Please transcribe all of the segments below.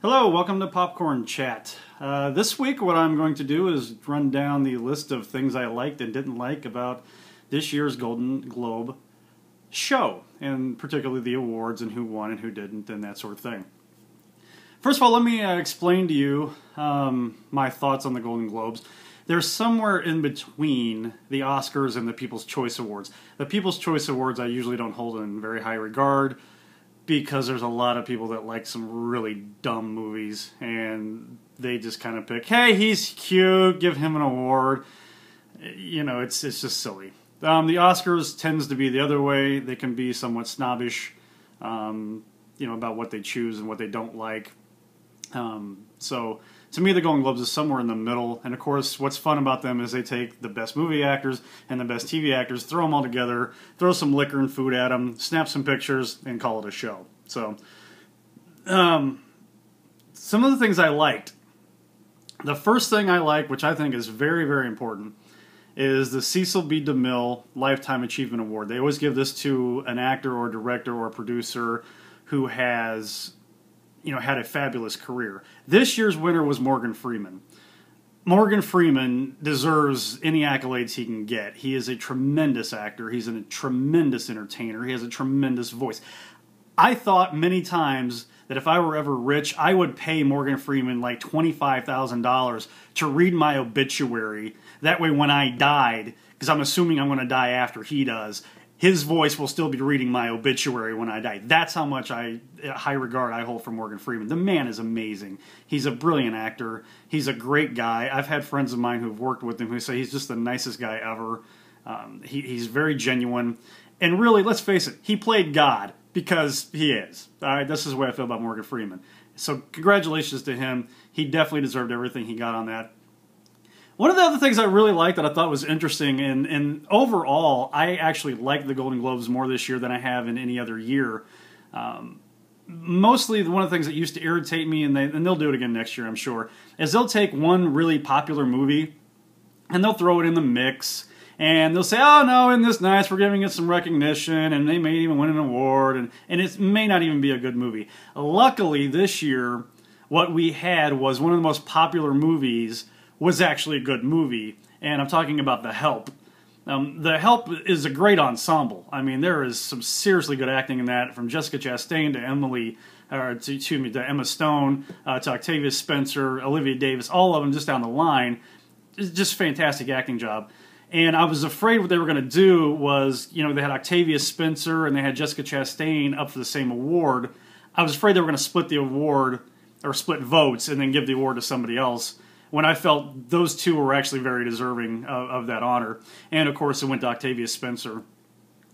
Hello, welcome to Popcorn Chat. This week what I'm going to do is run down the list of things I liked and didn't like about this year's Golden Globe show, and particularly the awards and who won and who didn't and that sort of thing. First of all, let me explain to you my thoughts on the Golden Globes. They're somewhere in between the Oscars and the People's Choice Awards. The People's Choice Awards I usually don't hold in very high regard, because there's a lot of people that like some really dumb movies, and they just kind of pick, hey, he's cute, give him an award. You know, it's just silly. The Oscars tends to be the other way. They can be somewhat snobbish, about what they choose and what they don't like. So to me, the Golden Globes is somewhere in the middle. And of course, what's fun about them is they take the best movie actors and the best TV actors, throw them all together, throw some liquor and food at them, snap some pictures, and call it a show. So, some of the things I liked. The first thing I like, which I think is very, very important, is the Cecil B. DeMille Lifetime Achievement Award. They always give this to an actor or director or producer who has had a fabulous career. This year's winner was Morgan Freeman. Morgan Freeman deserves any accolades he can get. He is a tremendous actor. He's a tremendous entertainer. He has a tremendous voice. I thought many times that if I were ever rich, I would pay Morgan Freeman like $25,000 to read my obituary. That way when I died, because I'm assuming I'm going to die after he does, his voice will still be reading my obituary when I die. That's how much high regard I hold for Morgan Freeman. The man is amazing. He's a brilliant actor. He's a great guy. I've had friends of mine who've worked with him who say he's just the nicest guy ever. He's very genuine. And really, let's face it, he played God, because he is. All right, this is the way I feel about Morgan Freeman. So congratulations to him. He definitely deserved everything he got on that. One of the other things I really liked that I thought was interesting, and overall, I actually liked the Golden Globes more this year than I have in any other year. Mostly, one of the things that used to irritate me, and they'll do it again next year, I'm sure, is they'll take one really popular movie, and they'll throw it in the mix, and they'll say, oh no, isn't this nice, we're giving it some recognition, and they may even win an award, and it may not even be a good movie. Luckily, this year, what we had was one of the most popular movies was actually a good movie, and I'm talking about The Help. The Help is a great ensemble. I mean, there is some seriously good acting in that, from Jessica Chastain to Emma Stone, to Octavia Spencer, Olivia Davis, all of them just down the line. It's just a fantastic acting job. And I was afraid what they were going to do was, they had Octavia Spencer and they had Jessica Chastain up for the same award. I was afraid they were going to split the award, or split votes, and then give the award to somebody else, when I felt those two were actually very deserving of that honor. And of course it went to Octavia Spencer,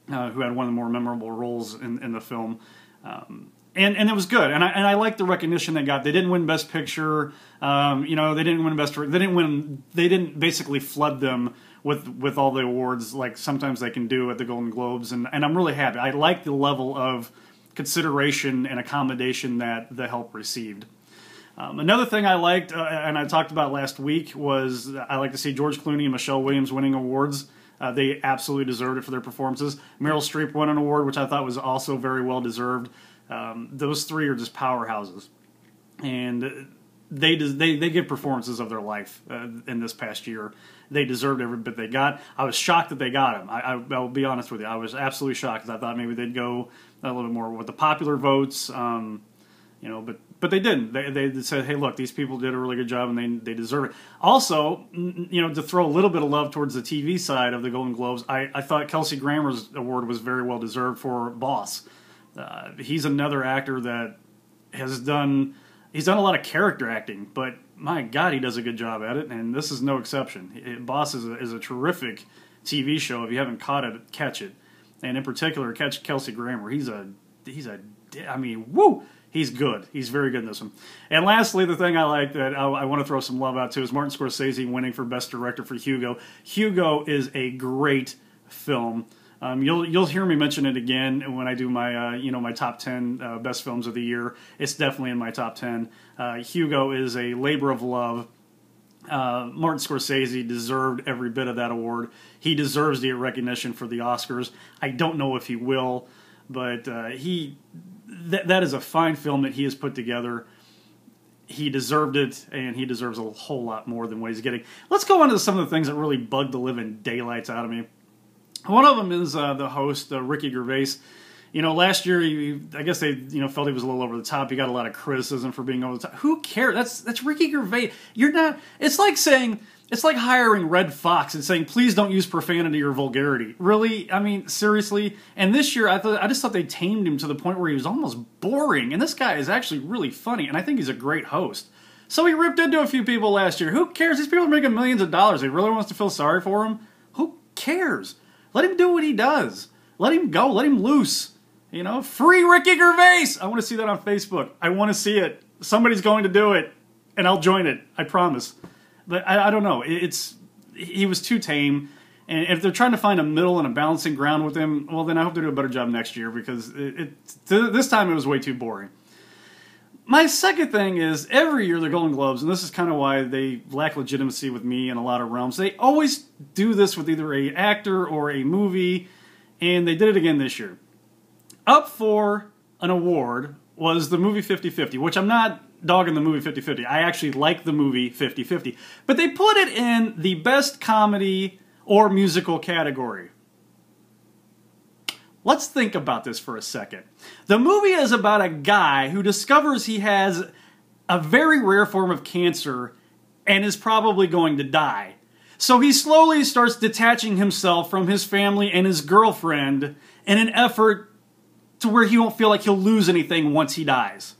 who had one of the more memorable roles in the film. And it was good, and I liked the recognition they got. They didn't win Best Picture, they didn't win Best. They didn't basically flood them with all the awards like sometimes they can do at the Golden Globes, and I'm really happy. I like the level of consideration and accommodation that The Help received. Another thing I liked, and I talked about last week, was I like to see George Clooney and Michelle Williams winning awards. They absolutely deserved it for their performances. Meryl Streep won an award, which I thought was also very well deserved. Those three are just powerhouses, and they give performances of their life in this past year. They deserved every bit they got. I was shocked that they got them. I will be honest with you. I was absolutely shocked, because I thought maybe they'd go a little bit more with the popular votes. But they didn't. They said, hey, look, these people did a really good job, and they deserve it. Also, to throw a little bit of love towards the TV side of the Golden Globes, I thought Kelsey Grammer's award was very well deserved for Boss. He's another actor that he's done a lot of character acting, but my God, he does a good job at it, and this is no exception. Boss is a terrific TV show. If you haven't caught it, catch it. And in particular, catch Kelsey Grammer. He's good. He's very good in this one. And lastly, the thing I like that I want to throw some love out to is Martin Scorsese winning for Best Director for Hugo. Hugo is a great film. You'll hear me mention it again when I do my my top 10 best films of the year. It's definitely in my top 10. Hugo is a labor of love. Martin Scorsese deserved every bit of that award. He deserves the recognition for the Oscars. I don't know if he will, but that is a fine film that he has put together. he deserved it, and he deserves a whole lot more than what he's getting. Let's go on to some of the things that really bugged the living daylights out of me. One of them is the host, Ricky Gervais. Last year, I guess they felt he was a little over the top. He got a lot of criticism for being over the top. Who cares? That's Ricky Gervais. You're not. It's like hiring Red Fox and saying, please don't use profanity or vulgarity. Really? I mean, seriously? And this year, I just thought they tamed him to the point where he was almost boring. And this guy is actually really funny, and I think he's a great host. So he ripped into a few people last year. Who cares? These people are making millions of dollars. He really wants to feel sorry for him? Who cares? Let him do what he does. Let him go. Let him loose. Free Ricky Gervais! I want to see that on Facebook. I want to see it. Somebody's going to do it, and I'll join it. I promise. But I don't know. He was too tame, and if they're trying to find a middle and a balancing ground with him, well, then I hope they do a better job next year, because this time it was way too boring. My second thing is, every year the Golden Globes, and this is kind of why they lack legitimacy with me in a lot of realms, they always do this with either an actor or a movie, and they did it again this year. Up for an award was the movie 50-50, which I'm not dogging the movie 50-50. I actually like the movie 50-50. But they put it in the best comedy or musical category. Let's think about this for a second. The movie is about a guy who discovers he has a very rare form of cancer and is probably going to die. So he slowly starts detaching himself from his family and his girlfriend in an effort to where he won't feel like he'll lose anything once he dies.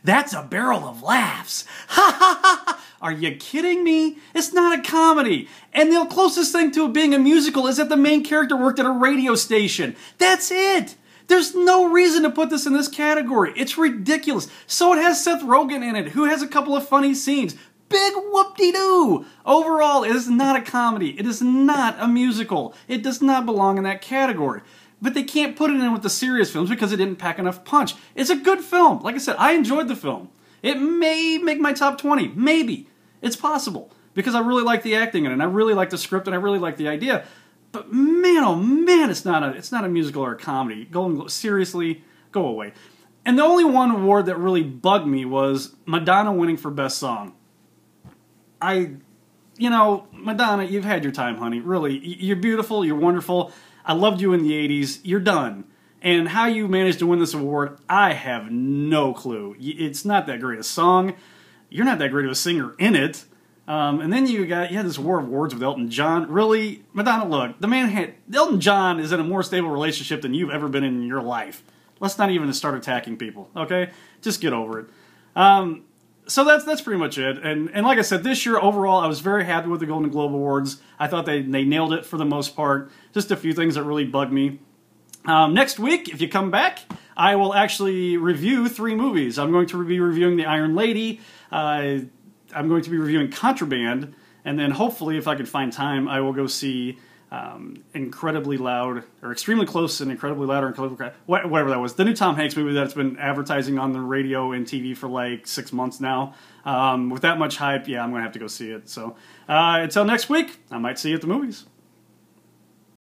That's a barrel of laughs. Ha ha ha ha! Are you kidding me? It's not a comedy. And the closest thing to it being a musical is that the main character worked at a radio station. That's it. There's no reason to put this in this category. It's ridiculous. So it has Seth Rogen in it, who has a couple of funny scenes. Big whoop-de-doo! Overall, it is not a comedy. It is not a musical. It does not belong in that category. But they can't put it in with the serious films because it didn't pack enough punch. It's a good film. Like I said, I enjoyed the film. It may make my top 20. Maybe. It's possible. Because I really like the acting in it, and I really like the script, and I really like the idea. But man, oh man, it's not a musical or a comedy. Seriously, go away. And the only one award that really bugged me was Madonna winning for Best Song. Madonna, you've had your time, honey. Really, you're beautiful, you're wonderful. I loved you in the 80s. You're done. And how you managed to win this award, I have no clue. It's not that great a song. You're not that great of a singer in it. And then you had this war of words with Elton John. Really? Madonna, look, Elton John is in a more stable relationship than you've ever been in your life. Let's not even start attacking people, okay? Just get over it. So that's pretty much it. And like I said, this year overall, I was very happy with the Golden Globe Awards. I thought they nailed it for the most part. Just a few things that really bugged me. Next week, if you come back, I will actually review 3 movies. I'm going to be reviewing The Iron Lady. I'm going to be reviewing Contraband. And then hopefully, if I can find time, I will go see Incredibly Loud, or Extremely Close and Incredibly Loud, or whatever that was. The new Tom Hanks movie that's been advertising on the radio and TV for like 6 months now. With that much hype, yeah, I'm going to have to go see it. So until next week, I might see you at the movies.